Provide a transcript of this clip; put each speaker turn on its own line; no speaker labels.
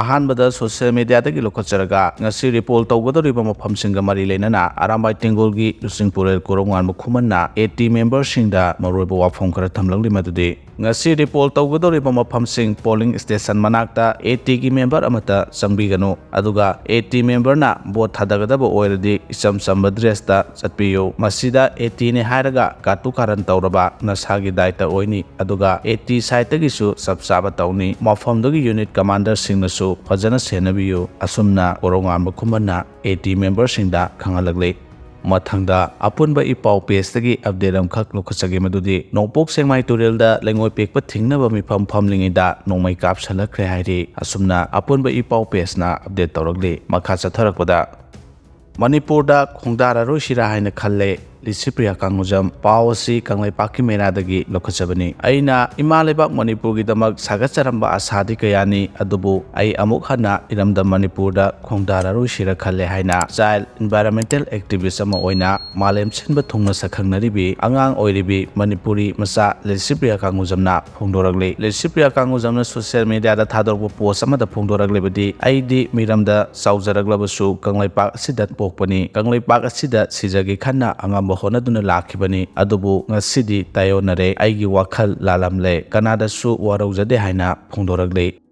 अहानबदा social media दगी लोखचरगा ngasi report tawgadoriba mafamsinga mari leinana arambai tingolgi lusingpurel korongan mukhumanna 80 members singda maroiba wafom khara thamlangli madudi ngasi report tawgadoriba mafamsing polling station manakta 80 gi member amata changbiganu aduga 80 member na vote thadagadaba oiradi isam samba dress ta chatpiyo masida 80 ne hairaga katu karan tawraba nasagi daita oini aduga 80 side tagi su sabsaba tawni mafamdogi unit commander singnasu fajana senabiyo asumna korongan mukhumanna 80 members singda khangalagle mathangda apunba ipau page tagi update amkhak lokhachage madudi Nongpok Sekmai turelda lengoi pekpa thingnaba mifam famlingida nongmai Kapsilakhre hairi asumna apunba ipau page na update tawragle makha chatharakpada Manipur da khongdara ro shira haina khalle Lisipriya Kangujam Pawasi Kanglai Paki Meira dagi lokhachabani aina imalebak Manipur gi damak sagacharamba asadi kayani adubu ai amuk hana iramda Manipur da khongdara ro shira khalle haina child environmental activist ama oina malem chenba thungna sakhangnaribi angang oiribi Manipuri masa Lisipriya Kangujam na phongdoragle Lisipriya Kangujam na social media da thadorbo post ama da phongdoragle badi aidi miramda saujaraglabsu Kanglai Pak asida pokpani Kanglai Pak asida sijagi khanna angam honaduna lakhibani adubu ngasidi tayonare aigi wakhal lalamle kanada su waraujade haina phongdoragle